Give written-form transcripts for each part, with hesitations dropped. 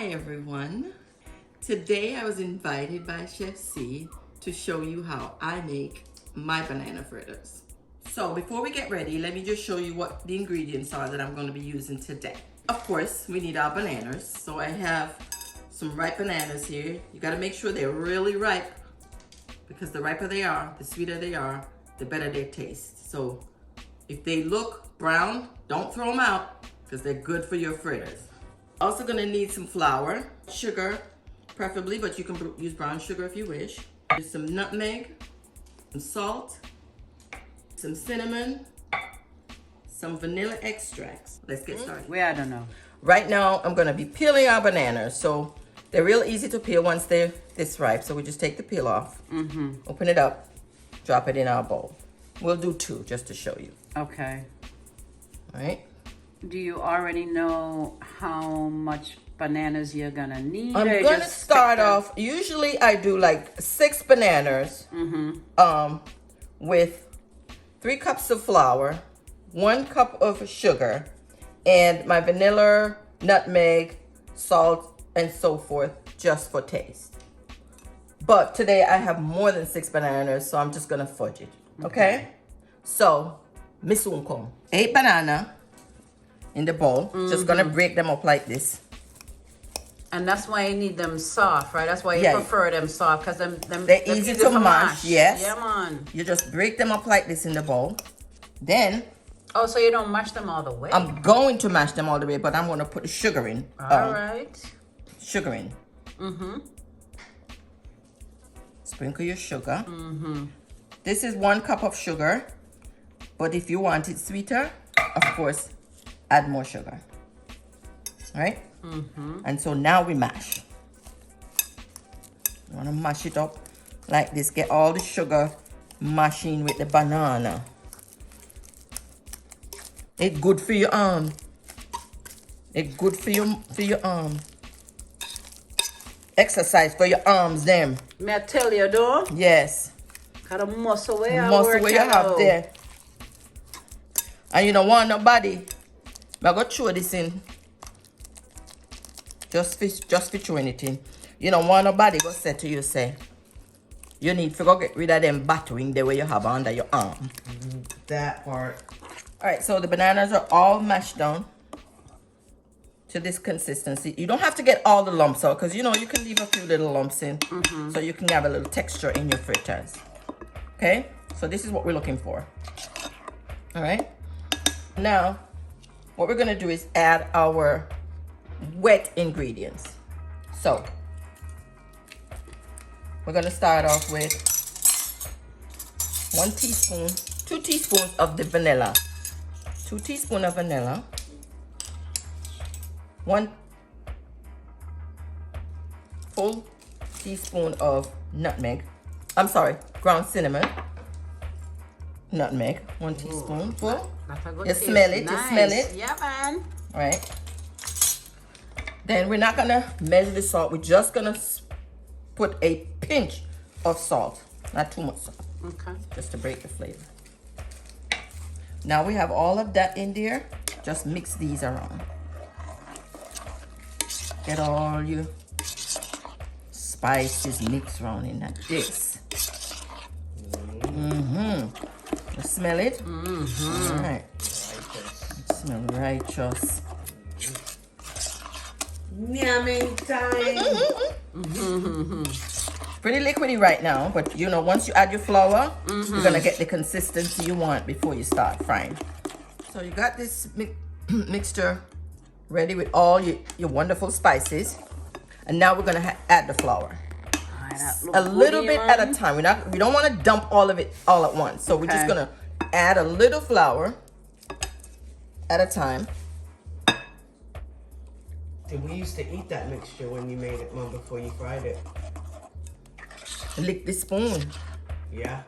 Hi everyone. Today I was invited by Chef C to show you how I make my banana fritters. So before we get ready, let me just show you what the ingredients are that I'm going to be using today. Of course, we need our bananas. So I have some ripe bananas here. You got to make sure they're really ripe because the riper they are, the sweeter they are, the better they taste. So if they look brown, don't throw them out because they're good for your fritters. Also gonna need some flour, sugar, preferably, but you can use brown sugar if you wish. There's some nutmeg, some salt, some cinnamon, some vanilla extracts. Let's get started. Well, I don't know. Right now, I'm gonna be peeling our bananas. So they're real easy to peel once they're this ripe. So we just take the peel off, open it up, drop it in our bowl. We'll do 2 just to show you. Okay. All right. Do you already know how much bananas you're gonna need? I'm gonna start off. Usually, I do like 6 bananas, with 3 cups of flour, 1 cup of sugar, and my vanilla, nutmeg, salt, and so forth, just for taste. But today I have more than 6 bananas, so I'm just gonna fudge it. Okay? So, Miss Unko, 8 banana in the bowl. Just gonna break them up like this. And that's why you need them soft, right? That's why you prefer them soft, because they're easy to mash. Yes. Yeah, man. You just break them up like this in the bowl. Then, oh, so you don't mash them all the way? I'm going to mash them all the way, but I'm gonna put the sugar in. All right. Sugar in. Sprinkle your sugar. This is 1 cup of sugar, but if you want it sweeter, of course, add more sugar. All right? And so now we mash. You want to mash it up like this. Get all the sugar mashing with the banana. It's good for your arm. It's good for your arm. Exercise for your arms, them. May I tell you though? Yes. Got a muscle where I Muscle work where you have there. And you don't want nobody. I'm going to throw this in. Just for throwing it in. You don't want nobody go say to you, say, you need to go get rid of them battering the way you have under your arm. That part. All right, so the bananas are all mashed down to this consistency. You don't have to get all the lumps out because, you know, you can leave a few little lumps in so you can have a little texture in your fritters. Okay, so this is what we're looking for. All right. Now, what we're gonna do is add our wet ingredients. So, we're gonna start off with 1 teaspoon, 2 teaspoons of the vanilla. 2 teaspoons of vanilla. 1 full teaspoon of nutmeg. I'm sorry, ground cinnamon. Nutmeg, 1 teaspoonful. You smell it, nice. You smell it. Yeah, man. All right. Then we're not gonna measure the salt. We're just gonna put a pinch of salt, not too much salt. Okay. Just to break the flavor. Now we have all of that in there. Just mix these around. Get all your spices mixed around in like this. You smell it? All right. It smells righteous. Yamming time. Pretty liquidy right now, but you know, once you add your flour, you're gonna get the consistency you want before you start frying. So you got this mixture ready with all your wonderful spices, and now we're gonna add the flour. A little bit at a time. We don't want to dump all of it all at once. So we're just gonna add a little flour at a time. And we used to eat that mixture when you made it, Mom, before you fried it. Lick the spoon. Yeah.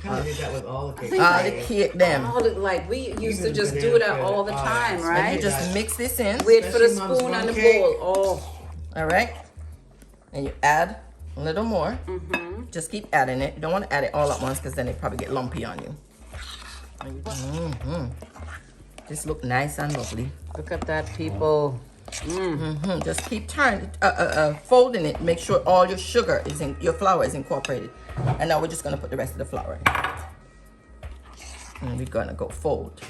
Kind of did that with all the cakes. The cake them. Like we used to Even just banana do that bread. all the time, And right? And you just mix this in. Wait for the Especially Mom's spoon and the rum cake. bowl. Oh. All right. And you add a little more. Just keep adding it. You don't want to add it all at once because then it probably get lumpy on you. This look nice and lovely. Look at that, people. Just keep turning, folding it. Make sure all your sugar is in, your flour is incorporated. And now we're just gonna put the rest of the flour in. And we're gonna go fold.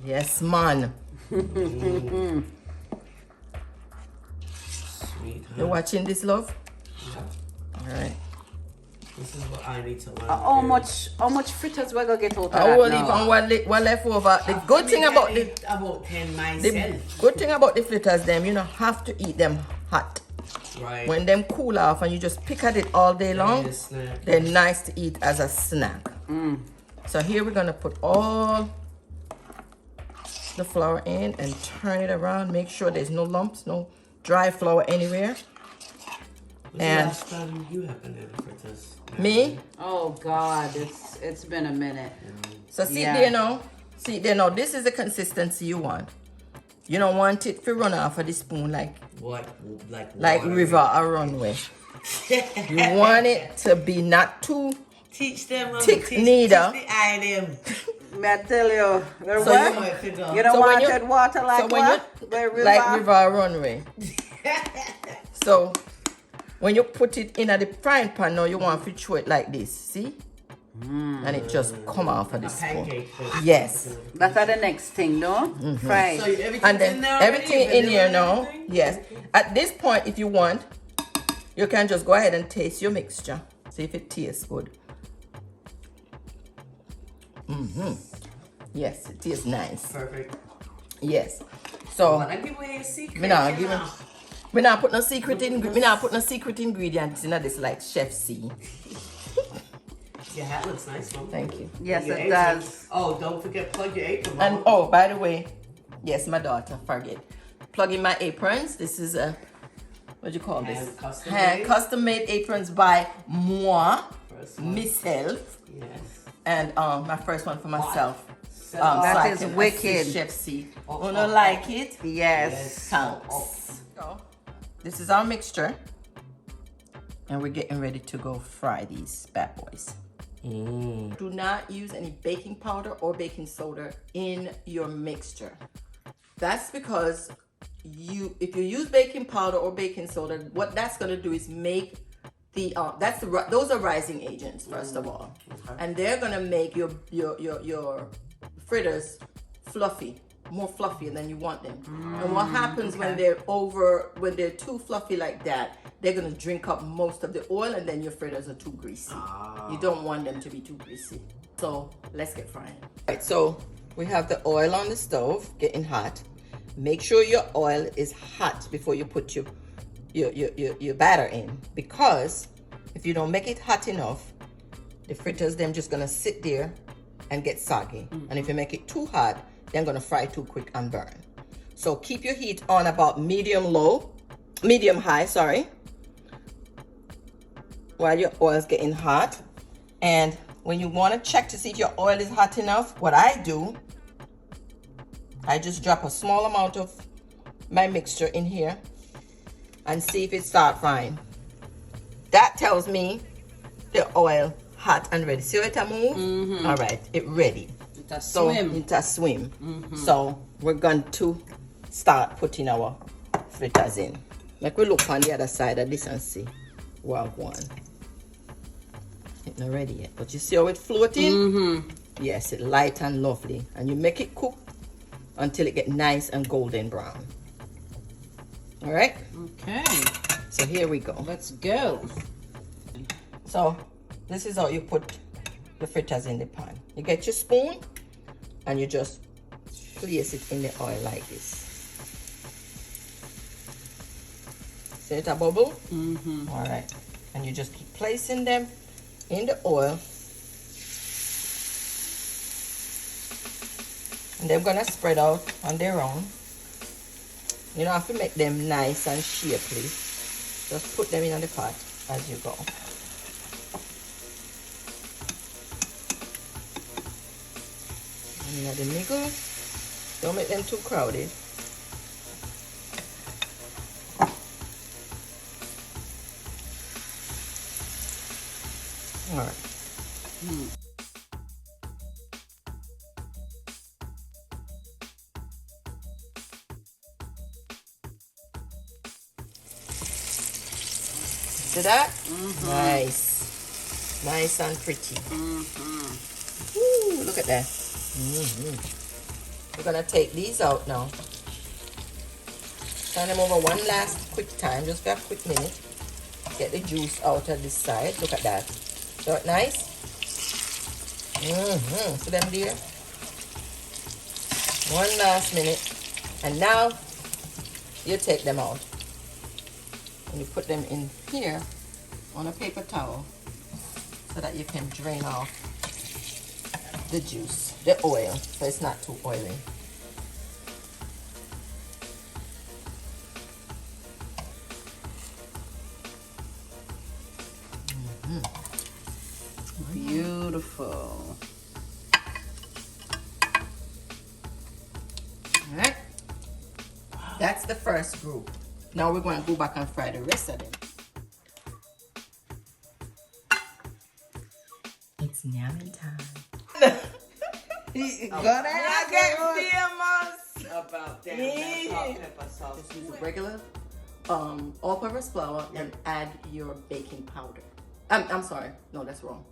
Yes, man. Sweet, huh? You're watching this, love? Yeah. All right. This is what I need to learn. How much fritters we gonna get out of I that will now? even what left over. The good thing about the about 10 the myself. good thing about the fritters, them you don't have to eat them hot. Right. When them cool off and you just pick at it all day long, Yes, snack. they're nice to eat as a snack. So here we're gonna put all the flour in and turn it around. Make sure there's no lumps, no dry flour anywhere. When's And the last time you had banana fritters? me, Oh God, it's been a minute. so see Yeah. there now. See there now. This is the consistency you want. You don't want it to run off of the spoon like What? like water? river or runway. You want it to be not too Teach them. Mama, thick teach, neither. Teach the eye them. May I tell you, the So what? you- You don't So when want you- that water like so when what? Like river? like river or runway. So when you put it in at the frying pan now, you want to throw it like this. See? And it just come off of the A spoon. pancake. Yes. That's the next thing, no? Fry. So everything's And then in there already? everything in Vanilla here and now. everything? Yes. At this point, if you want, you can just go ahead and taste your mixture. See if it tastes good. Yes, it tastes nice. Perfect. Yes. So Well, I give away a secret. me not you give know. me not put no secret ingredients in this like Chef C. Your hat looks nice, Mom. Thank you. Yes, Your it apron. does. Oh, don't forget plug your apron, And Mama. oh, by the way, yes, my daughter, forget. Plug in my aprons. This is a what do you call this? Hand custom Hand made? custom made aprons by moi, First one. myself, Yes. and my first one for myself. So, That I is can wicked. assist Chef C. Oh, Wanna oh, like it? Yes. Thanks. So, this is our mixture, and we're getting ready to go fry these bad boys. Do not use any baking powder or baking soda in your mixture. That's because if you use baking powder or baking soda, what that's gonna do is make those are rising agents first of all, and they're gonna make your fritters fluffy, more fluffy than you want them. And what happens when they're too fluffy like that, they're gonna drink up most of the oil, and then your fritters are too greasy. You don't want them to be too greasy. So let's get frying. Right, so we have the oil on the stove getting hot. Make sure your oil is hot before you put your batter in, because if you don't make it hot enough, the fritters them just gonna sit there and get soggy. And if you make it too hot, they're gonna fry too quick and burn. So keep your heat on about medium high, sorry, while your oil's getting hot. And when you want to check to see if your oil is hot enough, what I do, I just drop a small amount of my mixture in here and see if it starts frying. That tells me the oil hot and ready. See how it move? All right, it ready. It's a So swim. it's a swim. So we're going to start putting our fritters in. Like we look on the other side of this and see. Well, one. It's not ready yet, but you see how it floating? Yes, it's light and lovely, and you make it cook until it get nice and golden brown. All right. Okay, So here we go. let's go. So this is how you put the fritters in the pan. You get your spoon and you just place it in the oil like this. See it a bubble? All right. And you just keep placing them in the oil. And they're gonna spread out on their own. You don't have to make them nice and shapely. Just put them in the pot as you go. And in the middle, don't make them too crowded. All right. See that? Nice. Nice and pretty. Ooh, look at that. We're gonna take these out now. Turn them over one last quick time, just for a quick minute. Get the juice out of this side. Look at that. So it nice? See them there? One last minute. And now you take them out. And you put them in here on a paper towel so that you can drain off the juice, the oil, so it's not too oily. Beautiful. All right. That's the first group. Now we're going to go back and fry the rest of them. It's namming time. Gonna get famous About that. pepper sauce. Just use regular all-purpose flour and add your baking powder. I'm sorry. No, that's wrong.